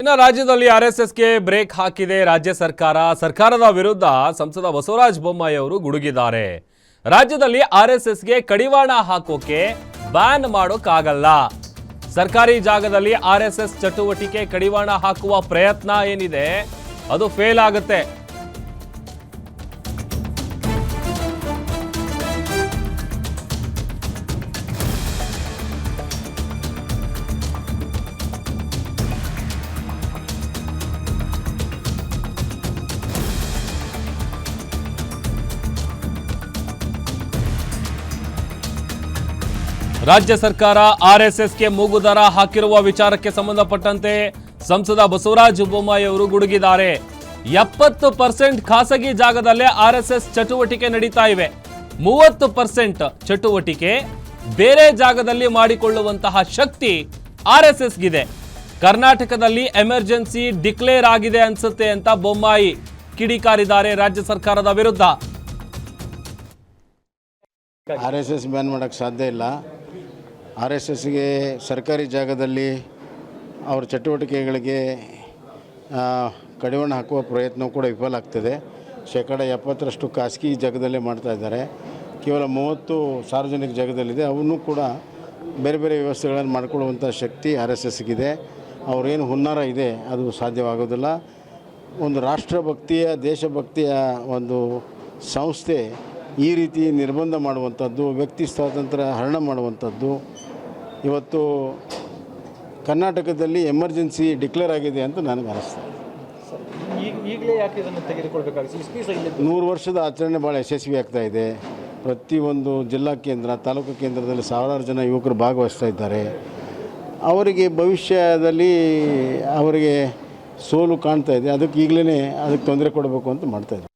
ಇನ್ನು ರಾಜ್ಯದಲ್ಲಿ ಆರ್ಎಸ್ಎಸ್ಗೆ ಬ್ರೇಕ್ ಹಾಕಿದೆ ರಾಜ್ಯ ಸರ್ಕಾರದ ವಿರುದ್ಧ ಸಂಸದ ಬಸವರಾಜ ಬೊಮ್ಮಾಯಿ ಅವರು ಗುಡುಗಿದ್ದಾರೆ. ರಾಜ್ಯದಲ್ಲಿ ಆರ್ಎಸ್ಎಸ್ಗೆ ಕಡಿವಾಣ ಹಾಕೋಕೆ ಬ್ಯಾನ್ ಮಾಡೋಕ್ಕಾಗಲ್ಲ. ಸರ್ಕಾರಿ ಜಾಗದಲ್ಲಿ ಆರ್ಎಸ್ಎಸ್ ಚಟುವಟಿಕೆ ಕಡಿವಾಣ ಹಾಕುವ ಪ್ರಯತ್ನ ಏನಿದೆ ಅದು ಫೇಲ್ ಆಗುತ್ತೆ. ರಾಜ್ಯ ಸರ್ಕಾರ ಆರ್ಎಸ್ಎಸ್ಗೆ ಮೂಗುದಾರ ಹಾಕಿರುವ ವಿಚಾರಕ್ಕೆ ಸಂಬಂಧಪಟ್ಟಂತೆ ಸಂಸದ ಬಸವರಾಜ ಬೊಮ್ಮಾಯಿ ಅವರು ಗುಡುಗಿದ್ದಾರೆ. 70% ಖಾಸಗಿ ಜಾಗದಲ್ಲೇ ಆರ್ಎಸ್ಎಸ್ ಚಟುವಟಿಕೆ ನಡೀತಾ ಇವೆ. 30% ಚಟುವಟಿಕೆ ಬೇರೆ ಜಾಗದಲ್ಲಿ ಮಾಡಿಕೊಳ್ಳುವಂತಹ ಶಕ್ತಿ ಆರ್ಎಸ್ಎಸ್ಗಿದೆ. ಕರ್ನಾಟಕದಲ್ಲಿ ಎಮರ್ಜೆನ್ಸಿ ಡಿಕ್ಲೇರ್ ಆಗಿದೆ ಅನ್ಸುತ್ತೆ ಅಂತ ಬೊಮ್ಮಾಯಿ ಕಿಡಿಕಾರಿದ್ದಾರೆ ರಾಜ್ಯ ಸರ್ಕಾರದ ವಿರುದ್ಧ. ಆರ್ಎಸ್ಎಸ್ ಬ್ಯಾನ್ ಮಾಡೋಕ್ಕೆ ಸಾಧ್ಯ ಇಲ್ಲ. ಆರ್ಎಸ್ಎಸ್ಗೆ ಸರ್ಕಾರಿ ಜಾಗದಲ್ಲಿ ಅವರ ಚಟುವಟಿಕೆಗಳಿಗೆ ಕಡಿವಾಣ ಹಾಕುವ ಪ್ರಯತ್ನ ಕೂಡ ವಿಫಲ ಆಗ್ತದೆ. 70% ಖಾಸಗಿ ಜಾಗದಲ್ಲೇ ಮಾಡ್ತಾ ಇದ್ದಾರೆ. ಕೇವಲ 30 ಸಾರ್ವಜನಿಕ ಜಾಗದಲ್ಲಿದೆ. ಅವನ್ನೂ ಕೂಡ ಬೇರೆ ಬೇರೆ ವ್ಯವಸ್ಥೆಗಳನ್ನು ಮಾಡಿಕೊಳ್ಳುವಂಥ ಶಕ್ತಿ ಆರ್ಎಸ್ಎಸ್ಗಿದೆ. ಅವರೇನು ಹುನ್ನಾರ ಇದೆ ಅದು ಸಾಧ್ಯವಾಗೋದಿಲ್ಲ. ಒಂದು ರಾಷ್ಟ್ರಭಕ್ತಿಯ ದೇಶಭಕ್ತಿಯ ಒಂದು ಸಂಸ್ಥೆ ಈ ರೀತಿ ನಿರ್ಬಂಧ ಮಾಡುವಂಥದ್ದು, ವ್ಯಕ್ತಿ ಸ್ವಾತಂತ್ರ್ಯ ಹರಣ ಮಾಡುವಂಥದ್ದು, ಇವತ್ತು ಕರ್ನಾಟಕದಲ್ಲಿ ಎಮರ್ಜೆನ್ಸಿ ಡಿಕ್ಲೇರ್ ಆಗಿದೆ ಅಂತ ನನಗೆ ಅನಿಸ್ತದೆ. ಈಗಲೇ ಯಾಕೆ ಇದನ್ನು ತೆಗೆದುಕೊಳ್ಬೇಕಾಗುತ್ತೆ? 100 ವರ್ಷದ ಆಚರಣೆ ಭಾಳ ಯಶಸ್ವಿ ಆಗ್ತಾ ಇದೆ. ಪ್ರತಿಯೊಂದು ಜಿಲ್ಲಾ ಕೇಂದ್ರ, ತಾಲೂಕು ಕೇಂದ್ರದಲ್ಲಿ ಸಾವಿರಾರು ಜನ ಯುವಕರು ಭಾಗವಹಿಸ್ತಾ ಇದ್ದಾರೆ. ಅವರಿಗೆ ಭವಿಷ್ಯದಲ್ಲಿ ಅವರಿಗೆ ಸೋಲು ಕಾಣ್ತಾ ಇದೆ. ಅದಕ್ಕೆ ಈಗಲೇ ಅದಕ್ಕೆ ತೊಂದರೆ ಕೊಡಬೇಕು ಅಂತ ಮಾಡ್ತಾಯಿದ್ದಾರೆ.